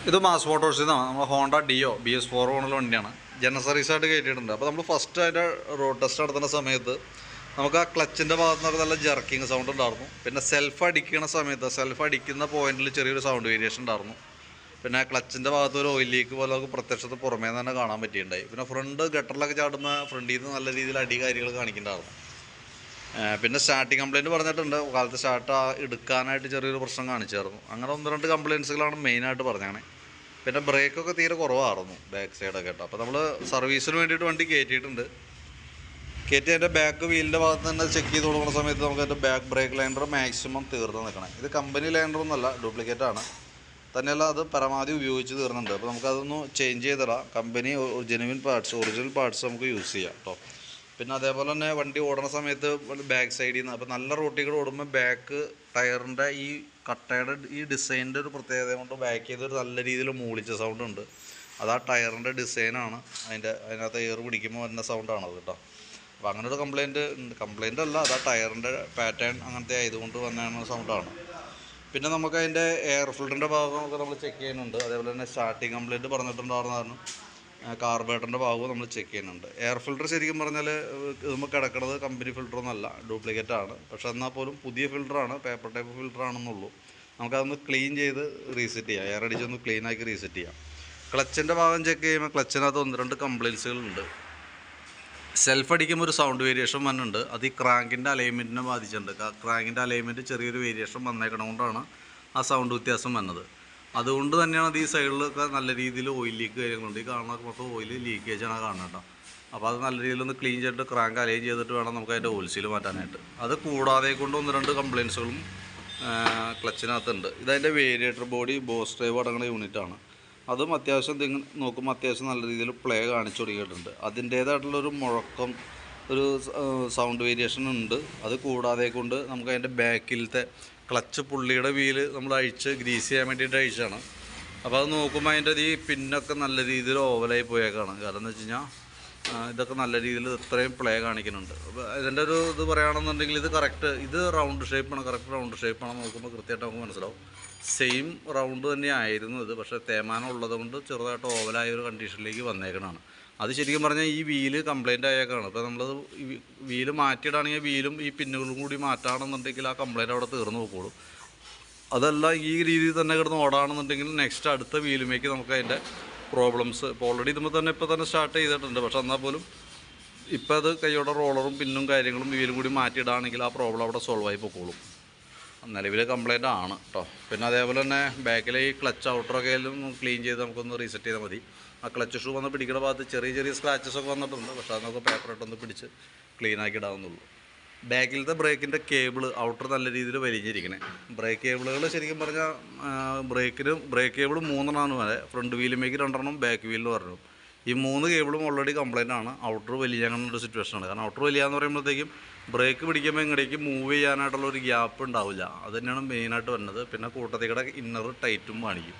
ഇത് മാസ് മോട്ടോഴ്സിൽ നിന്നാണ്. നമ്മൾ ഹോണ്ട ഡിയോ BS4 മോഡൽ വണ്ടിയാണ്. ജനറൽ സർവീസായിട്ട് കയറ്റിയിട്ടുണ്ട്. അപ്പോൾ നമ്മൾ ഫസ്റ്റ് അതിൻ്റെ റോഡ് ടെസ്റ്റ് നടത്തുന്ന സമയത്ത് നമുക്ക് ആ ക്ലച്ചിൻ്റെ ഭാഗത്ത് നിന്നൊക്കെ നല്ല ജർക്കിങ് സൗണ്ട് ഉണ്ടായിരുന്നു. പിന്നെ സെൽഫ് അടിക്കുന്ന സമയത്ത് സെൽഫ് അടിക്കുന്ന പോയിന്റിൽ ചെറിയൊരു സൗണ്ട് വേരിയേഷൻ ഉണ്ടായിരുന്നു. പിന്നെ ക്ലച്ചിൻ്റെ ഭാഗത്ത് ഒരു ഓയിൽ ലീക്ക് പോലെ നമുക്ക് പ്രത്യക്ഷത്ത് പുറമേ തന്നെ കാണാൻ പറ്റിയിട്ടുണ്ടായി. പിന്നെ ഫ്രണ്ട് ഗട്ടറിലൊക്കെ ചാടുമ്പോൾ ഫ്രണ്ടിൽ നിന്ന് നല്ല രീതിയിൽ അടി കാര്യങ്ങൾ കാണിക്കുന്നുണ്ടായിരുന്നു. പിന്നെ സ്റ്റാർട്ടിങ് കംപ്ലയിൻറ്റ് പറഞ്ഞിട്ടുണ്ട്. കാലത്ത് സ്റ്റാർട്ട് എടുക്കാനായിട്ട് ചെറിയൊരു പ്രശ്നം കാണിച്ചായിരുന്നു. അങ്ങനെ 1-2 കംപ്ലയിൻസുകളാണ് മെയിനായിട്ട് പറഞ്ഞാണ്. പിന്നെ ബ്രേക്കൊക്കെ തീരെ കുറവായിരുന്നു ബാക്ക് സൈഡൊക്കെ കേട്ടോ. അപ്പോൾ നമ്മൾ സർവീസിന് വേണ്ടിയിട്ട് വണ്ടി കയറ്റിയിട്ടുണ്ട്. കയറ്റി അതിൻ്റെ ബാക്ക് വീലിൻ്റെ ഭാഗത്ത് തന്നെ ചെക്ക് ചെയ്ത് കൊടുക്കുന്ന സമയത്ത് നമുക്ക് അതിൻ്റെ ബാക്ക് ബ്രേക്ക് ലൈൻഡർ മാക്സിമം തീർന്ന് നിൽക്കണം. ഇത് കമ്പനി ലൈൻഡറൊന്നുമല്ല, ഡ്യൂപ്ലിക്കേറ്റാണ്. തന്നെയല്ല അത് പരമാവധി ഉപയോഗിച്ച് തീർന്നുണ്ട്. അപ്പോൾ നമുക്കതൊന്ന് ചേഞ്ച് ചെയ്തിടാം. Company genuine parts, original parts നമുക്ക് യൂസ് ചെയ്യാം കേട്ടോ. പിന്നെ അതേപോലെ തന്നെ വണ്ടി ഓടുന്ന സമയത്ത് ബാക്ക് സൈഡിൽ നിന്ന്, അപ്പോൾ നല്ല റോട്ടിൽ ഓടുമ്പോൾ ബാക്ക് ടയറിൻ്റെ ഈ കട്ടയുടെ ഈ ഡിസൈനിൻ്റെ ഒരു പ്രത്യേകത കൊണ്ട് ബാക്ക് ചെയ്തൊരു നല്ല രീതിയിൽ മൂളിച്ച സൗണ്ട് ഉണ്ട്. അത് ആ ടയറിൻ്റെ ഡിസൈനാണ്. അതിനകത്ത് എയർ പിടിക്കുമ്പോൾ വരുന്ന സൗണ്ടാണത് കേട്ടോ. അപ്പോൾ അങ്ങനെ ഒരു കംപ്ലയിൻ്റ് അല്ല, അത് ആ ടയറിൻ്റെ പാറ്റേൺ അങ്ങനത്തെ ആയതുകൊണ്ട് വന്ന സൗണ്ടാണ്. പിന്നെ നമുക്ക് അതിൻ്റെ എയർ ഫിൽറ്ററിൻ്റെ ഭാഗമൊക്കെ നമ്മൾ ചെക്ക് ചെയ്യുന്നുണ്ട്. അതേപോലെ തന്നെ സ്റ്റാർട്ടിങ് കംപ്ലയിൻറ്റ് പറഞ്ഞിട്ടുണ്ടായിരുന്നു. കാർബറേറ്ററിൻ്റെ ഭാഗവും നമ്മൾ ചെക്ക് ചെയ്യുന്നുണ്ട്. എയർ ഫിൽറ്റർ ശരിക്കും പറഞ്ഞാൽ നമുക്ക് കിടക്കുന്നത് കമ്പനി ഫിൽറ്ററൊന്നുമല്ല, ഡ്യൂപ്ലിക്കേറ്റാണ്. പക്ഷേ എന്നാൽ പോലും പുതിയ ഫിൽറ്ററാണ്, പേപ്പർ ടൈപ്പ് ഫിൽറ്ററാണെന്നുള്ളൂ. നമുക്കതൊന്ന് ക്ലീൻ ചെയ്ത് റീസെറ്റ് ചെയ്യാം, എയർ അടിച്ചൊന്ന് ക്ലീനാക്കി റീസെറ്റ് ചെയ്യാം. ക്ലച്ചിൻ്റെ ഭാഗം ചെക്ക് ചെയ്യുമ്പോൾ ക്ലച്ചിനകത്ത് 1-2 കംപ്ലയിൻസുകളുണ്ട്. സെൽഫ് അടിക്കുമ്പോൾ ഒരു സൗണ്ട് വേരിയേഷൻ വന്നിട്ടുണ്ട്. അത് ഈ ക്രാങ്കിൻ്റെ അലൈൻമെൻറ്റിനെ ബാധിച്ചിട്ടുണ്ട്. ക്രാങ്കിൻ്റെ അലൈൻമെൻറ്റ് ചെറിയൊരു വേരിയേഷൻ വന്നേക്കണം കൊണ്ടാണ് ആ സൗണ്ട് വ്യത്യാസം വന്നത്. അതുകൊണ്ട് തന്നെയാണ് അത് ഈ സൈഡിലൊക്കെ നല്ല രീതിയിൽ ഓയിൽ ലീക്ക് കാര്യങ്ങളുണ്ട്. ഈ കാണുന്ന മൊത്തം ഓയിൽ ലീക്കേജാണ് കാണുന്നത് കേട്ടോ. അപ്പോൾ അത് നല്ല രീതിയിലൊന്ന് ക്ലീൻ ചെയ്തിട്ട് ക്രാങ്ക് അലൈൻ ചെയ്തിട്ട് വേണം നമുക്ക് അതിൻ്റെ ഓയിൽ സീൽ മാറ്റാനായിട്ട്. അത് കൂടാതെ കൊണ്ട് 1-2 കംപ്ലയിൻസുകളും ക്ലച്ചിനകത്തുണ്ട്. ഇതതിൻ്റെ വേരിയേറ്റർ ബോഡി ബോസ് ഡ്രൈവ് അടങ്ങുന്ന യൂണിറ്റാണ്. അതും അത്യാവശ്യം നോക്കുമ്പോൾ അത്യാവശ്യം നല്ല രീതിയിൽ പ്ലേ കാണിച്ചു തുടങ്ങിയിട്ടുണ്ട്. അതിൻ്റേതായിട്ടുള്ളൊരു മുഴക്കം, ഒരു സൗണ്ട് വേരിയേഷൻ ഉണ്ട്. അത് കൂടാതെ കൊണ്ട് നമുക്ക് അതിൻ്റെ ബാക്കിലത്തെ ക്ലച്ച് പുള്ളിയുടെ വീല് നമ്മൾ ഗ്രീസ് ചെയ്യാൻ വേണ്ടിയിട്ട് അഴിച്ചാണ്. അപ്പോൾ അത് നോക്കുമ്പോൾ അതിൻ്റെ ഈ പിന്നൊക്കെ നല്ല രീതിയിൽ ഓവലായി പോയേക്കാണ്. കാരണം എന്ന് വെച്ച് കഴിഞ്ഞാൽ ഇതൊക്കെ നല്ല രീതിയിൽ ഇത്രയും പ്ലേ കാണിക്കുന്നുണ്ട്. അപ്പോൾ ഇതിൻ്റെ ഒരു ഇത് പറയുകയാണെന്നുണ്ടെങ്കിൽ ഇത് കറക്റ്റ്, ഇത് റൗണ്ട് ഷേപ്പാണ്, കറക്റ്റ് റൗണ്ട് ഷേപ്പാണ്. നോക്കുമ്പോൾ കൃത്യമായിട്ട് നമുക്ക് മനസ്സിലാവും. സെയിം റൗണ്ട് തന്നെ ആയിരുന്നു ഇത്, പക്ഷേ തേമാനം ഉള്ളത് കൊണ്ട് ചെറുതായിട്ട് ഓവലായ ഒരു കണ്ടീഷനിലേക്ക് വന്നേക്കണതാണ്. അത് ശരിക്കും പറഞ്ഞാൽ ഈ വീല് കംപ്ലയിൻ്റ് ആയേക്കാണ്. അപ്പോൾ നമ്മളത് വീല് മാറ്റിയിടാണെങ്കിൽ വീലും ഈ പിന്നുകളും കൂടി മാറ്റുകയാണെന്നുണ്ടെങ്കിൽ ആ കംപ്ലയിൻ്റ് അവിടെ തീർന്നു പോയിക്കോളും. അതല്ല ഈ രീതിയിൽ തന്നെ കിടന്ന് ഓടാണെന്നുണ്ടെങ്കിൽ നെക്സ്റ്റ് അടുത്ത വീലുമേക്ക് നമുക്ക് അതിൻ്റെ പ്രോബ്ലംസ് ഇപ്പോൾ ഓൾറെഡി ഇപ്പോൾ തന്നെ സ്റ്റാർട്ട് ചെയ്തിട്ടുണ്ട്. പക്ഷെ എന്നാൽ പോലും ഇപ്പോൾ അത് കൈയോടെ റോളറും പിന്നും കാര്യങ്ങളും വീലും കൂടി മാറ്റിയിടാണെങ്കിൽ ആ പ്രോബ്ലം അവിടെ സോൾവ് ആയി പോയിക്കോളും. നിലവിൽ കംപ്ലയിൻ്റ് ആണ് കേട്ടോ. പിന്നെ അതേപോലെ തന്നെ ബാക്കിലെ ഈ ക്ലച്ച് ഔട്ടറൊക്കെ ക്ലീൻ ചെയ്ത് നമുക്കൊന്ന് റീസെറ്റ് ചെയ്താൽ മതി. ആ ക്ലച്ച് ഷൂ വന്ന് പിടിക്കുന്ന ഭാഗത്ത് ചെറിയ സ്ക്രാച്ചസൊക്കെ വന്നിട്ടുണ്ട്. പക്ഷേ അത് നമുക്ക് പേപ്പറിട്ടൊന്ന് പിടിച്ച് ക്ലീനാക്കി ഇടാവുന്നുള്ളൂ. ബാക്കിലത്തെ ബ്രേക്കിൻ്റെ കേബിൾ ഔട്ടർ നല്ല രീതിയിൽ വലിഞ്ഞിരിക്കണേ. ബ്രേക്ക് കേബിളുകൾ ശരിക്കും പറഞ്ഞാൽ ബ്രേക്ക് കേബിൾ 3 വരെ, ഫ്രണ്ട് വീലുമേക്ക് 2 ബാക്ക് വീലിന് 1. ഈ 3 കേബിളും ഓൾറെഡി കംപ്ലയിൻ്റ് ആണ്. ഔട്ടർ വലിയാങ്ങുന്നൊരു സിറ്റുവേഷനാണ്. കാരണം ഔട്ടർ വലിയാന്ന് പറയുമ്പോഴത്തേക്കും ബ്രേക്ക് പിടിക്കുമ്പോൾ ഇങ്ങടേക്ക് മൂവ് ചെയ്യാനായിട്ടുള്ള ഒരു ഗ്യാപ്പ് ഉണ്ടാവില്ല. അത് തന്നെയാണ് മെയിനായിട്ട് വരുന്നത്. പിന്നെ കൂട്ടത്തിക്കടെ ഇന്നർ ടൈറ്റും കാണിക്കും.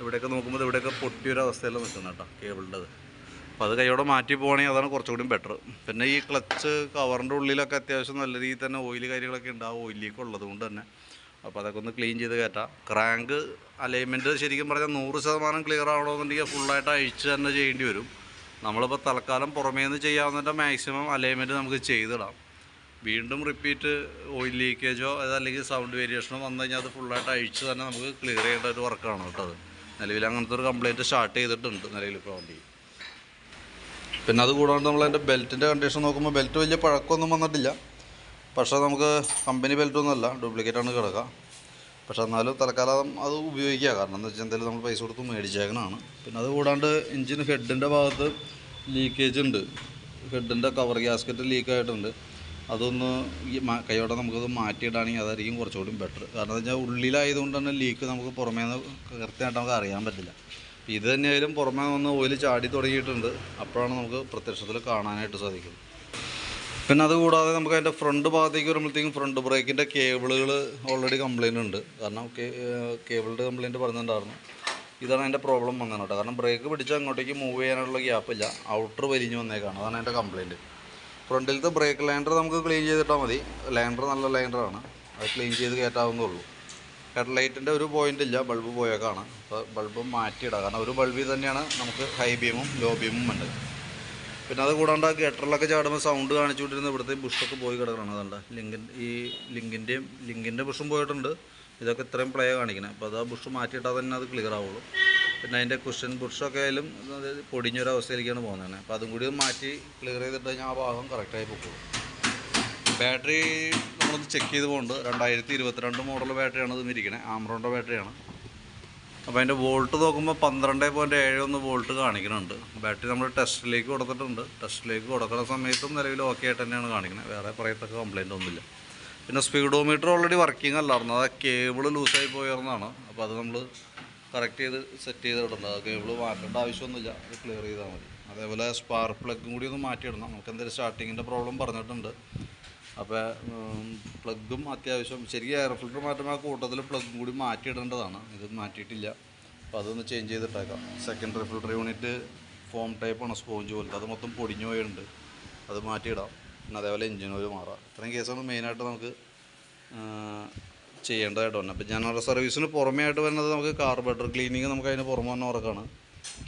ഇവിടെയൊക്കെ നോക്കുമ്പോൾ ഇവിടെയൊക്കെ പൊട്ടിയൊരവസ്ഥയിൽ നിൽക്കുന്നത് കേട്ടോ കേബിളിൻ്റെത്. അപ്പോൾ അത് കൈയോടെ മാറ്റി പോകണമെങ്കിൽ അതാണ് കുറച്ചുകൂടി ബെറ്റർ. പിന്നെ ഈ ക്ലച്ച് കവറിൻ്റെ ഉള്ളിലൊക്കെ അത്യാവശ്യം നല്ല രീതിയിൽ തന്നെ ഓയിൽ കാര്യങ്ങളൊക്കെ ഉണ്ട്. ആ ഓയിൽ ലീക്ക് ഉള്ളത് കൊണ്ട് തന്നെ അപ്പോൾ അതൊക്കെ ഒന്ന് ക്ലീൻ ചെയ്ത് കയറ്റാം. ക്രാങ്ക് അലൈൻമെൻറ്റ് ശരിക്കും പറഞ്ഞാൽ 100% ക്ലിയർ ആവണമെന്നുണ്ടെങ്കിൽ ഫുള്ളായിട്ട് അഴിച്ച് തന്നെ ചെയ്യേണ്ടി വരും. നമ്മളിപ്പോൾ തൽക്കാലം പുറമേ നിന്ന് ചെയ്യാവുന്നതിൻ്റെ മാക്സിമം അലൈൻമെൻറ്റ് നമുക്ക് ചെയ്തിടാം. വീണ്ടും റിപ്പീറ്റ് ഓയിൽ ലീക്കേജോ അതല്ലെങ്കിൽ സൗണ്ട് വേരിയേഷനോ വന്നു കഴിഞ്ഞാൽ അത് ഫുള്ളായിട്ട് അഴിച്ച് തന്നെ നമുക്ക് ക്ലിയർ ചെയ്യേണ്ട ഒരു വർക്കാണ് കേട്ടോ. അത് നിലവിൽ അങ്ങനത്തെ ഒരു കംപ്ലയിൻറ്റ് സ്റ്റാർട്ട് ചെയ്തിട്ടുണ്ട് നിലവിലിപ്പോൾ വണ്ടി. പിന്നെ അത് കൂടാണ്ട് നമ്മളതിൻ്റെ ബെൽറ്റിൻ്റെ കണ്ടീഷൻ നോക്കുമ്പോൾ ബെൽറ്റ് വലിയ പഴക്കമൊന്നും വന്നിട്ടില്ല. പക്ഷേ നമുക്ക് കമ്പനി ബെൽറ്റൊന്നുമല്ല, ഡ്യൂപ്ലിക്കേറ്റാണ് കിടക്കുക. പക്ഷേ എന്നാലും തൽക്കാലം അത് ഉപയോഗിക്കുക. കാരണം എന്താ വെച്ചാൽ എന്തായാലും നമ്മൾ പൈസ കൊടുത്ത് മേടിച്ചേക്കണതാണ്. പിന്നെ അത് കൂടാണ്ട് എഞ്ചിൻ ഹെഡിൻ്റെ ഭാഗത്ത് ലീക്കേജ് ഉണ്ട്. ഹെഡിൻ്റെ കവർ ഗ്യാസ്കറ്റ് ലീക്കായിട്ടുണ്ട്. അതൊന്ന് കൈയോടെ നമുക്കത് മാറ്റിയിടാണെങ്കിൽ അതായിരിക്കും കുറച്ചുകൂടി ബെറ്റർ. കാരണം എന്താ വെച്ചാൽ ഉള്ളിലായതുകൊണ്ട് തന്നെ ലീക്ക് നമുക്ക് പുറമേ നിന്ന് കൃത്യമായിട്ട് നമുക്ക് അറിയാൻ പറ്റില്ല. ഇത് തന്നെയായാലും പുറമേ വന്ന് ഓയിൽ ചാടി തുടങ്ങിയിട്ടുണ്ട്. അപ്പോഴാണ് നമുക്ക് പ്രത്യക്ഷത്തിൽ കാണാനായിട്ട് സാധിക്കും. പിന്നെ അതുകൂടാതെ നമുക്ക് അതിൻ്റെ ഫ്രണ്ട് ഭാഗത്തേക്ക് വരുമ്പോഴത്തേക്കും ഫ്രണ്ട് ബ്രേക്കിൻ്റെ കേബിളുകൾ ഓൾറെഡി കംപ്ലയിൻ്റ് ഉണ്ട്. കാരണം കേബിളിൻ്റെ കംപ്ലയിൻറ്റ് പറഞ്ഞിട്ടുണ്ടായിരുന്നു. ഇതാണ് അതിൻ്റെ പ്രോബ്ലം വന്നത് കേട്ടോ. കാരണം ബ്രേക്ക് പിടിച്ചാൽ അങ്ങോട്ടേക്ക് മൂവ് ചെയ്യാനുള്ള ഗ്യാപ്പില്ല, ഔട്ടർ വലിഞ്ഞു വന്നേക്കാണ്. അതാണ് അതിൻ്റെ കംപ്ലയിൻറ്റ്. ഫ്രണ്ടിലത്തെ ബ്രേക്ക് ലൈൻഡർ നമുക്ക് ക്ലീൻ ചെയ്തിട്ടാൽ മതി. ലൈൻഡർ നല്ല ലൈൻഡറാണ്, അത് ക്ലീൻ ചെയ്ത് കയറ്റാവുന്നുള്ളൂ. ഹെഡ്ലൈറ്റിൻ്റെ ഒരു പോയിൻ്റ് ഇല്ല, ബൾബ് പോയേക്കാണ്. അപ്പോൾ ബൾബ് മാറ്റിയിടാം, കാരണം ഒരു ബൾബിൽ തന്നെയാണ് നമുക്ക് ഹൈ ബീമും ലോ ബീമും ഉണ്ട്. പിന്നെ അത് കൂടാണ്ട് ആ ഗട്ടറിലൊക്കെ ചാടുമ്പോൾ സൗണ്ട് കാണിച്ചുകൊണ്ടിരുന്ന ഇവിടുത്തെ ബുഷൊക്കെ പോയി കിടക്കണം. അതുകൊണ്ട് ലിങ്കിൻ്റെ ബുഷും പോയിട്ടുണ്ട്. ഇതൊക്കെ ഇത്രയും പ്ലേ കാണിക്കണം. അപ്പോൾ അത് ആ ബുഷ് മാറ്റിയിട്ടാൽ തന്നെ അത് ക്ലിയർ ആവുള്ളൂ. പിന്നെ അതിൻ്റെ കുഷൻ ബുഷൊക്കെ ആയാലും പൊടിഞ്ഞൊരവസ്ഥയിലേക്കാണ് പോകുന്നത്. അപ്പോൾ അതും കൂടി മാറ്റി ക്ലിയർ ചെയ്തിട്ട് കഴിഞ്ഞാൽ ആ ഭാഗം കറക്റ്റായി പോകുള്ളൂ. ബാറ്ററി നമ്മളൊന്ന് ചെക്ക് ചെയ്ത് പോകുന്നുണ്ട്. 2022 മോഡൽ ബാറ്ററിയാണ് ഇത് ഇരിക്കുന്നത്, ആംറോണിൻ്റെ ബാറ്ററിയാണ്. അപ്പോൾ അതിൻ്റെ വോൾട്ട് നോക്കുമ്പോൾ 12.71 വോൾട്ട് കാണിക്കുന്നുണ്ട്. ബാറ്ററി നമ്മൾ ടെസ്റ്റിലേക്ക് കൊടുത്തിട്ടുണ്ട്. ടെസ്റ്റിലേക്ക് കൊടുക്കുന്ന സമയത്തും നിലവിൽ ഓക്കെ ആയിട്ട് തന്നെയാണ് കാണിക്കുന്നത്, വേറെ പറയത്തക്ക കംപ്ലയിൻ്റ് ഒന്നുമില്ല. പിന്നെ സ്പീഡോമീറ്റർ ഓൾറെഡി വർക്കിംഗ് അല്ലായിരുന്നു, അത് കേബിൾ ലൂസായി പോയിരുന്നതാണ്. അപ്പോൾ അത് നമ്മൾ കറക്റ്റ് ചെയ്ത് സെറ്റ് ചെയ്ത് ഇടണം. അത് കേബിൾ മാറ്റേണ്ട ആവശ്യമൊന്നുമില്ല, അത് ക്ലിയർ ചെയ്താൽ മതി. അതേപോലെ സ്പാർക്ക് പ്ലഗും കൂടി ഒന്ന് മാറ്റിയിടണം. നമുക്ക് എന്തെങ്കിലും സ്റ്റാർട്ടിങ്ങിൻ്റെ പ്രോബ്ലം പറഞ്ഞിട്ടുണ്ട്. അപ്പോൾ പ്ലഗും അത്യാവശ്യം ശരിക്കും എയർ ഫിൽറ്റർ മാറ്റുമ്പോൾ ആ കൂട്ടത്തിൽ പ്ലഗും കൂടി മാറ്റിയിടേണ്ടതാണ്. ഇത് മാറ്റിയിട്ടില്ല, അപ്പോൾ അതൊന്ന് ചേഞ്ച് ചെയ്തിട്ടേക്കാം. സെക്കൻഡറി ഫിൽറ്റർ യൂണിറ്റ് ഫോം ടൈപ്പാണ്, സ്പോഞ്ച് പോലത്തെ, അത് മൊത്തം പൊടിഞ്ഞു പോയിട്ടുണ്ട്, അത് മാറ്റിയിടാം. പിന്നെ അതേപോലെ എഞ്ചിൻ ഓയിൽ മാറാം. ഇത്രയും കേസാണ് മെയിനായിട്ട് നമുക്ക് ചെയ്യേണ്ടതായിട്ട് വന്നത്. അപ്പോൾ ജനറൽ സർവീസിന് പുറമേ ആയിട്ട് വരുന്നത് നമുക്ക് കാർബറേറ്റർ ക്ലീനിങ് നമുക്ക് അതിന് പുറമെ തന്നെ വർക്കാണ്.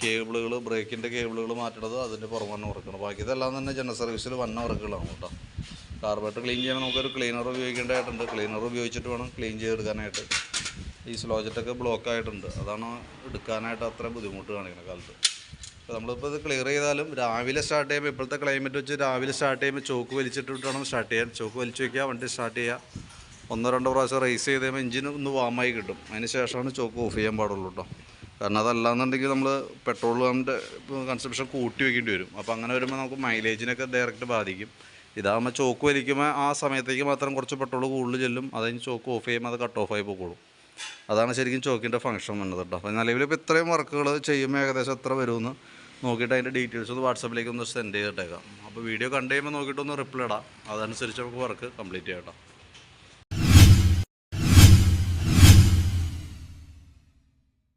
കേബിളുകൾ, ബ്രേക്കിൻ്റെ കേബിളുകൾ മാറ്റണത് അതിൻ്റെ പുറമെ തന്നെ വർക്കാണ്. ബാക്കി ഇതെല്ലാം തന്നെ ജനറൽ സർവീസിൽ വന്ന വർക്കുകളാണ് കേട്ടോ. കാർബറേറ്റർ ക്ലീൻ ചെയ്യാൻ നമുക്കൊരു ക്ലീനർ ഉപയോഗിക്കേണ്ടതായിട്ടുണ്ട്. ക്ലീനർ ഉപയോഗിച്ചിട്ട് വേണം ക്ലീൻ ചെയ്തെടുക്കാനായിട്ട്. ഈ സ്ലോജറ്റൊക്കെ ബ്ലോക്ക് ആയിട്ടുണ്ട്, അതാണ് എടുക്കാനായിട്ട് അത്ര ബുദ്ധിമുട്ട് കാണിക്കുന്ന കാലത്ത്. അപ്പോൾ നമ്മളിപ്പോൾ ഇത് ക്ലിയർ ചെയ്താലും രാവിലെ സ്റ്റാർട്ട് ചെയ്യുമ്പോൾ, ഇപ്പോഴത്തെ ക്ലൈമറ്റ് വെച്ച് രാവിലെ സ്റ്റാർട്ട് ചെയ്യുമ്പോൾ ചോക്ക് വലിച്ചിട്ട് വേണം സ്റ്റാർട്ട് ചെയ്യാൻ. ചോക്ക് വലിച്ച് വയ്ക്കുക, വണ്ടി സ്റ്റാർട്ട് ചെയ്യുക, 1-2 പ്രാവശ്യം റേസ് ചെയ്ത് കഴിയുമ്പോൾ എഞ്ചിന് ഒന്ന് വാമായി കിട്ടും. അതിന് ശേഷമാണ് ചോക്ക് ഓഫ് ചെയ്യാൻ പാടുള്ളൂ കേട്ടോ. കാരണം അതല്ലാന്നുണ്ടെങ്കിൽ നമ്മൾ പെട്രോളിൻ്റെ കൺസപ്ഷൻ കൂട്ടി വയ്ക്കേണ്ടി വരും. അപ്പോൾ അങ്ങനെ വരുമ്പോൾ നമുക്ക് മൈലേജിനൊക്കെ ഡയറക്റ്റ് ബാധിക്കും. ഇതാകുമ്പോൾ ചോക്ക് വലിക്കുമ്പോൾ ആ സമയത്തേക്ക് മാത്രം കുറച്ച് പെട്രോൾ കൂടുതൽ ചെല്ലും, അതിന് ചോക്ക് ഓഫ് ചെയ്യുമ്പോൾ അത് കട്ട് ഓഫ് ആയി പോകുള്ളൂ. അതാണ് ശരിക്കും ചോക്കിൻ്റെ ഫംഗ്ഷൻ വന്നത് കേട്ടോ. അപ്പോൾ നിലവിലിപ്പോൾ ഇത്രയും വർക്കുകൾ ചെയ്യുമ്പോൾ ഏകദേശം എത്ര വരുമെന്ന് നോക്കിയിട്ട് അതിൻ്റെ ഡീറ്റെയിൽസ് ഒന്ന് വാട്സാപ്പിലേക്ക് ഒന്ന് സെൻഡ് ചെയ്തിട്ടേക്കാം. അപ്പോൾ വീഡിയോ കണ്ടു കഴിയുമ്പോൾ നോക്കിയിട്ടൊന്ന് റിപ്ലൈ ഇടാം, അതനുസരിച്ച് നമുക്ക് വർക്ക് കംപ്ലീറ്റ് ചെയ്യാം കേട്ടോ.